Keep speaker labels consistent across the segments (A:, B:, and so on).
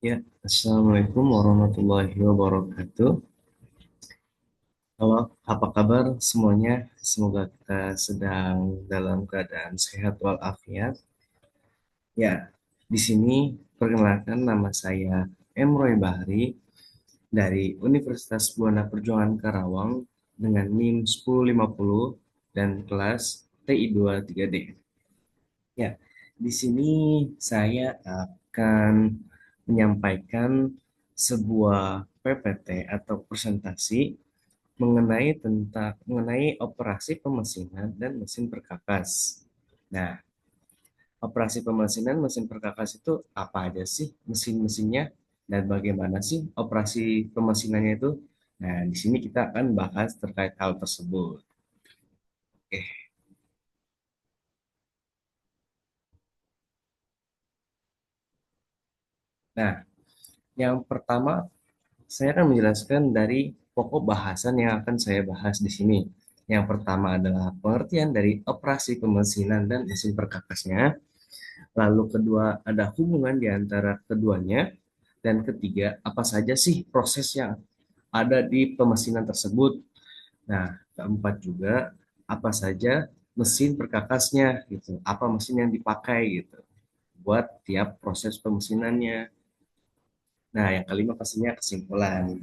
A: Ya, Assalamualaikum warahmatullahi wabarakatuh. Halo, apa kabar semuanya? Semoga kita sedang dalam keadaan sehat walafiat. Ya, di sini perkenalkan nama saya Emroy Bahri dari Universitas Buana Perjuangan Karawang dengan NIM 1050 dan kelas TI 23D. Ya, di sini saya akan menyampaikan sebuah PPT atau presentasi mengenai operasi pemesinan dan mesin perkakas. Nah, operasi pemesinan mesin perkakas itu apa aja sih mesin-mesinnya dan bagaimana sih operasi pemesinannya itu? Nah, di sini kita akan bahas terkait hal tersebut. Oke. Nah, yang pertama saya akan menjelaskan dari pokok bahasan yang akan saya bahas di sini. Yang pertama adalah pengertian dari operasi pemesinan dan mesin perkakasnya. Lalu kedua, ada hubungan di antara keduanya. Dan ketiga, apa saja sih proses yang ada di pemesinan tersebut. Nah, keempat juga, apa saja mesin perkakasnya gitu. Apa mesin yang dipakai gitu buat tiap proses pemesinannya. Nah, yang kelima pastinya kesimpulan.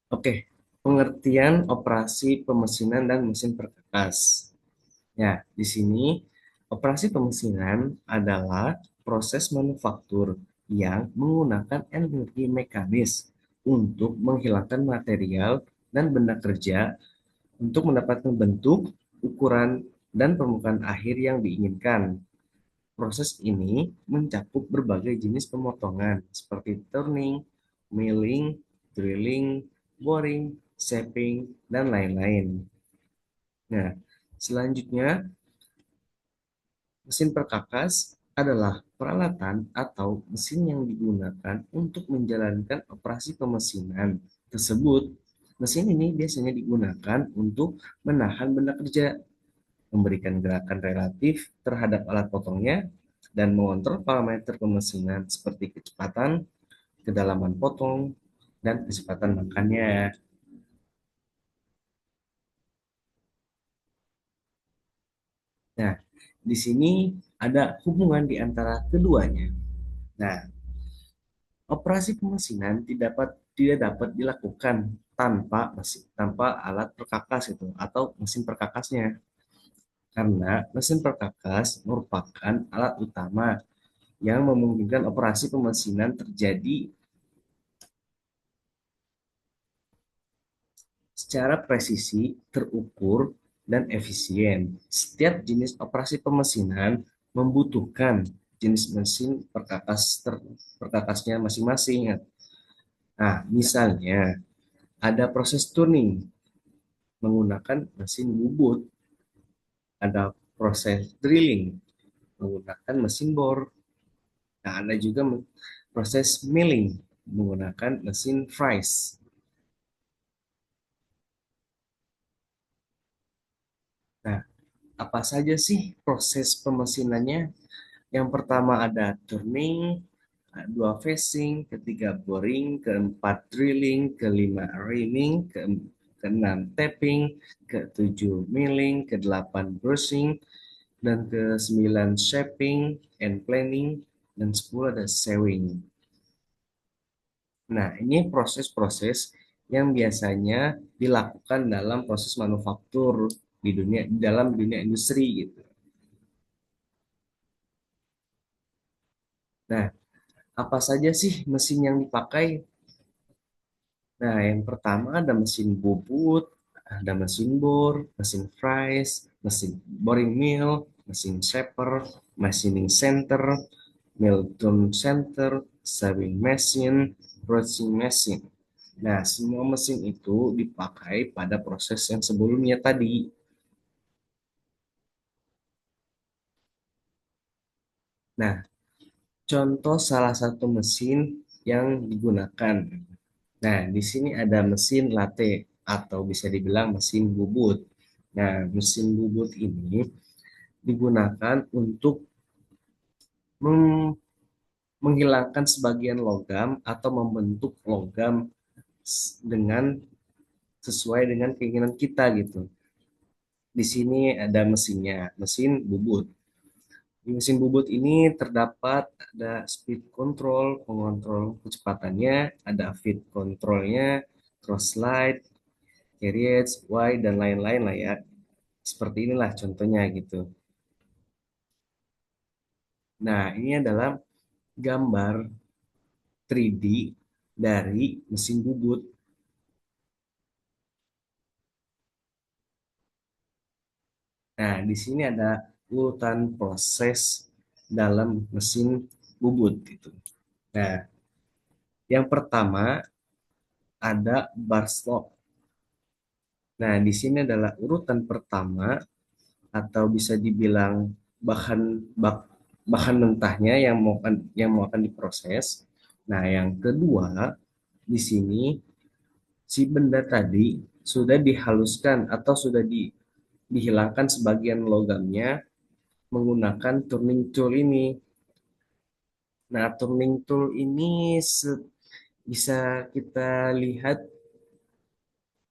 A: Oke, pengertian operasi pemesinan dan mesin perkakas. Ya, di sini operasi pemesinan adalah proses manufaktur yang menggunakan energi mekanis untuk menghilangkan material dan benda kerja untuk mendapatkan bentuk, ukuran, dan permukaan akhir yang diinginkan. Proses ini mencakup berbagai jenis pemotongan seperti turning, milling, drilling, boring, shaping, dan lain-lain. Nah, selanjutnya mesin perkakas adalah peralatan atau mesin yang digunakan untuk menjalankan operasi pemesinan tersebut. Mesin ini biasanya digunakan untuk menahan benda kerja, memberikan gerakan relatif terhadap alat potongnya, dan mengontrol parameter pemesinan seperti kecepatan, kedalaman potong, dan kecepatan makannya. Nah, di sini ada hubungan di antara keduanya. Nah, operasi pemesinan tidak dapat dilakukan tanpa alat perkakas itu atau mesin perkakasnya karena mesin perkakas merupakan alat utama yang memungkinkan operasi pemesinan terjadi secara presisi, terukur, dan efisien. Setiap jenis operasi pemesinan membutuhkan jenis mesin perkakasnya masing-masing. Nah, misalnya ada proses tuning menggunakan mesin bubut, ada proses drilling menggunakan mesin bor, nah ada juga proses milling menggunakan mesin fries. Nah, apa saja sih proses pemesinannya? Yang pertama ada turning, dua facing, ketiga boring, keempat drilling, kelima reaming, keenam tapping, ketujuh milling, kedelapan brushing, dan ke-9 shaping and planning, dan 10 ada sewing. Nah, ini proses-proses yang biasanya dilakukan dalam proses manufaktur di dalam dunia industri gitu. Nah, apa saja sih mesin yang dipakai? Nah, yang pertama ada mesin bubut, ada mesin bor, mesin fries, mesin boring mill, mesin shaper, machining center, Milton Center, sewing machine, brushing machine. Nah, semua mesin itu dipakai pada proses yang sebelumnya tadi. Nah, contoh salah satu mesin yang digunakan. Nah, di sini ada mesin latte atau bisa dibilang mesin bubut. Nah, mesin bubut ini digunakan untuk mem- menghilangkan sebagian logam atau membentuk logam dengan sesuai dengan keinginan kita gitu. Di sini ada mesinnya, mesin bubut. Di mesin bubut ini terdapat ada speed control, pengontrol kecepatannya, ada feed controlnya, cross slide, carriage, Y, dan lain-lain lah ya. Seperti inilah contohnya gitu. Nah, ini adalah gambar 3D dari mesin bubut. Nah, di sini ada urutan proses dalam mesin bubut gitu. Nah, yang pertama ada bar slot. Nah, di sini adalah urutan pertama atau bisa dibilang bahan bahan mentahnya yang mau akan diproses. Nah, yang kedua di sini si benda tadi sudah dihaluskan atau sudah dihilangkan sebagian logamnya menggunakan turning tool ini. Nah, turning tool ini bisa kita lihat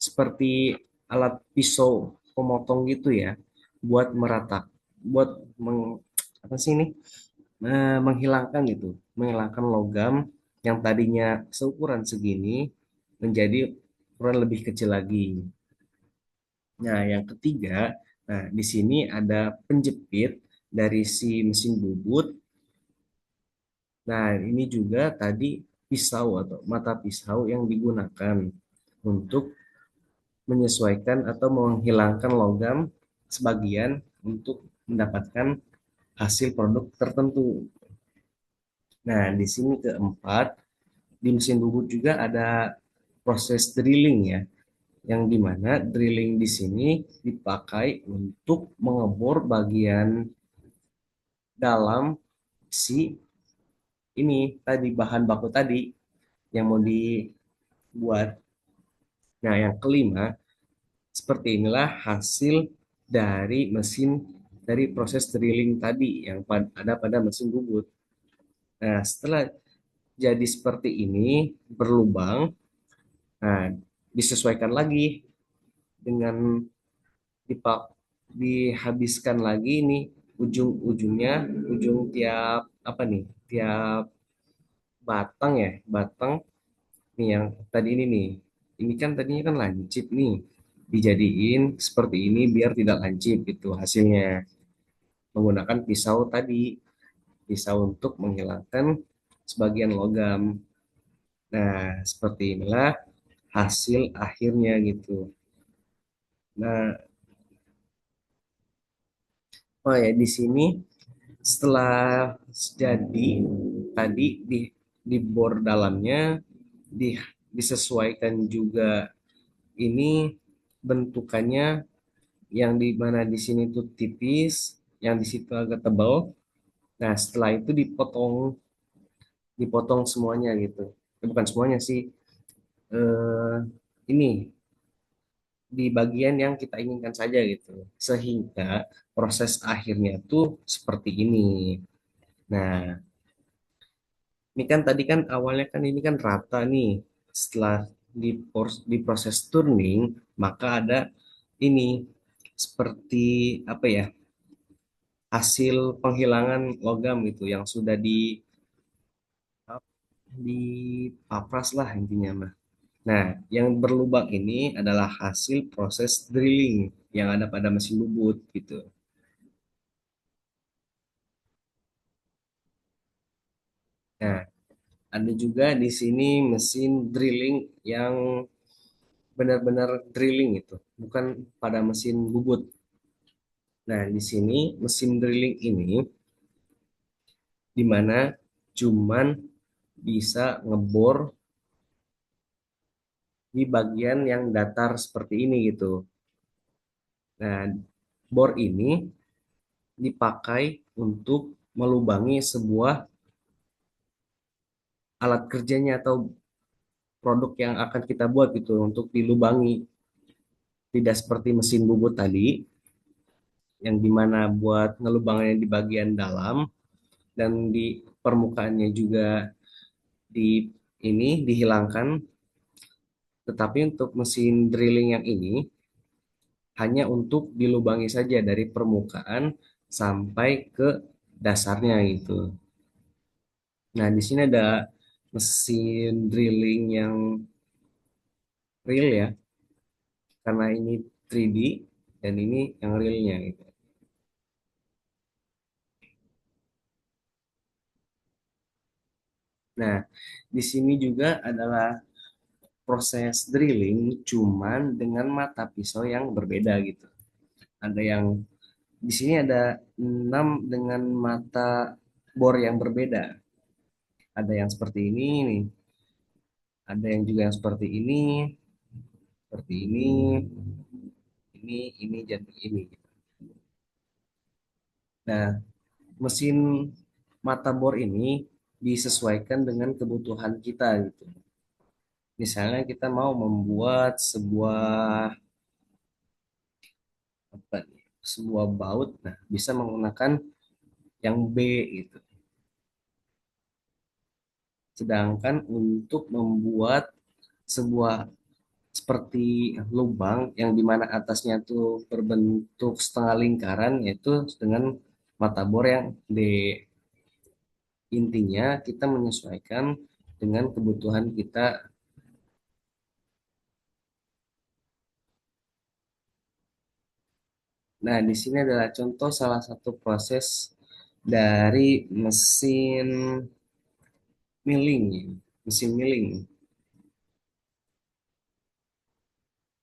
A: seperti alat pisau pemotong gitu ya, buat merata, buat apa sih ini? Menghilangkan gitu, menghilangkan logam yang tadinya seukuran segini menjadi ukuran lebih kecil lagi. Nah, yang ketiga, nah di sini ada penjepit dari si mesin bubut. Nah, ini juga tadi pisau atau mata pisau yang digunakan untuk menyesuaikan atau menghilangkan logam sebagian untuk mendapatkan hasil produk tertentu. Nah, di sini keempat, di mesin bubut juga ada proses drilling ya, yang dimana drilling di sini dipakai untuk mengebor bagian dalam si ini tadi bahan baku tadi yang mau dibuat. Nah, yang kelima, seperti inilah hasil dari dari proses drilling tadi yang ada pada mesin bubut. Nah, setelah jadi seperti ini, berlubang, nah, disesuaikan lagi dengan dipak dihabiskan lagi ini ujung-ujungnya, ujung tiap apa nih, tiap batang ya, batang nih yang tadi ini nih. Ini kan tadinya kan lancip nih. Dijadiin seperti ini biar tidak lancip gitu hasilnya. Menggunakan pisau tadi, pisau untuk menghilangkan sebagian logam. Nah, seperti inilah hasil akhirnya gitu. Nah, oh ya di sini setelah jadi tadi di bor dalamnya di, disesuaikan juga ini bentukannya yang di mana di sini tuh tipis, yang di situ agak tebal. Nah, setelah itu dipotong dipotong semuanya gitu. Bukan semuanya sih, eh, ini di bagian yang kita inginkan saja gitu. Sehingga proses akhirnya tuh seperti ini. Nah, ini kan tadi kan awalnya kan ini kan rata nih. Setelah diproses turning, maka ada ini seperti apa ya? Hasil penghilangan logam itu yang sudah dipapras lah intinya mah. Nah, yang berlubang ini adalah hasil proses drilling yang ada pada mesin bubut gitu. Nah, ada juga di sini mesin drilling yang benar-benar drilling itu, bukan pada mesin bubut. Nah, di sini mesin drilling ini di mana cuman bisa ngebor di bagian yang datar seperti ini gitu. Nah, bor ini dipakai untuk melubangi sebuah alat kerjanya atau produk yang akan kita buat gitu untuk dilubangi. Tidak seperti mesin bubut tadi, yang dimana buat ngelubangannya di bagian dalam dan di permukaannya juga di ini dihilangkan. Tetapi untuk mesin drilling yang ini hanya untuk dilubangi saja dari permukaan sampai ke dasarnya gitu. Nah, di sini ada mesin drilling yang real ya, karena ini 3D dan ini yang realnya gitu. Nah, di sini juga adalah proses drilling cuman dengan mata pisau yang berbeda gitu. Ada yang di sini ada 6 dengan mata bor yang berbeda. Ada yang seperti ini nih, ada yang juga yang seperti ini dan ini. Nah, mesin mata bor ini disesuaikan dengan kebutuhan kita gitu. Misalnya kita mau membuat apa nih, sebuah baut, nah bisa menggunakan yang B gitu. Sedangkan untuk membuat sebuah seperti lubang yang dimana atasnya tuh berbentuk setengah lingkaran, yaitu dengan mata bor yang D. Intinya kita menyesuaikan dengan kebutuhan kita. Nah, di sini adalah contoh salah satu proses dari mesin milling, mesin milling.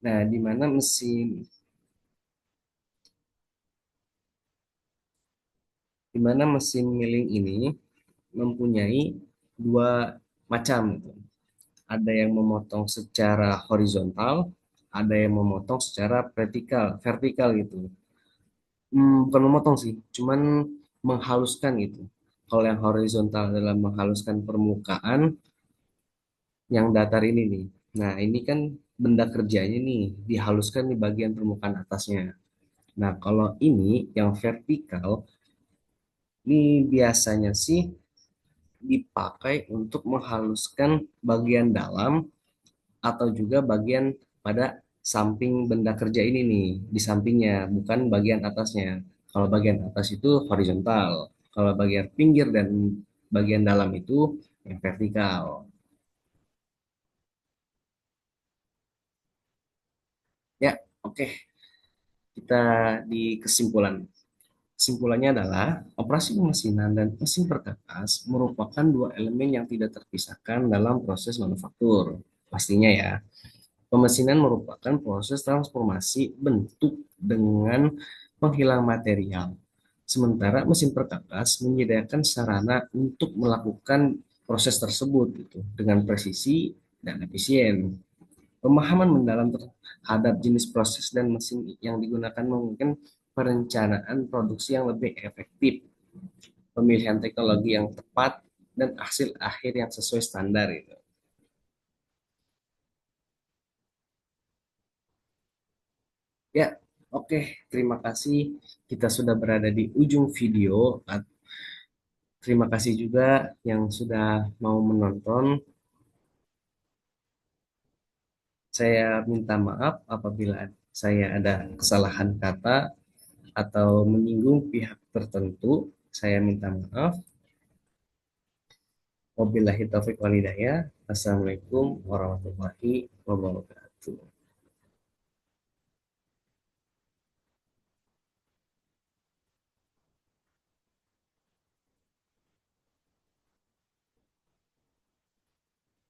A: Nah, di mana mesin milling ini mempunyai dua macam gitu. Ada yang memotong secara horizontal, ada yang memotong secara vertikal gitu. Bukan memotong sih, cuman menghaluskan gitu. Kalau yang horizontal adalah menghaluskan permukaan yang datar ini nih. Nah, ini kan benda kerjanya nih, dihaluskan di bagian permukaan atasnya. Nah, kalau ini yang vertikal, ini biasanya sih dipakai untuk menghaluskan bagian dalam atau juga bagian pada samping benda kerja ini nih, di sampingnya, bukan bagian atasnya. Kalau bagian atas itu horizontal, kalau bagian pinggir dan bagian dalam itu yang vertikal. Ya, oke. Kita di kesimpulan. Kesimpulannya adalah operasi pemesinan dan mesin perkakas merupakan dua elemen yang tidak terpisahkan dalam proses manufaktur. Pastinya ya. Pemesinan merupakan proses transformasi bentuk dengan penghilang material. Sementara mesin perkakas menyediakan sarana untuk melakukan proses tersebut gitu, dengan presisi dan efisien. Pemahaman mendalam terhadap jenis proses dan mesin yang digunakan mungkin perencanaan produksi yang lebih efektif, pemilihan teknologi yang tepat, dan hasil akhir yang sesuai standar gitu. Ya, oke. Terima kasih. Kita sudah berada di ujung video. Terima kasih juga yang sudah mau menonton. Saya minta maaf apabila saya ada kesalahan kata atau menyinggung pihak tertentu. Saya minta maaf. Wabillahi taufiq walhidayah. Assalamualaikum warahmatullahi wabarakatuh.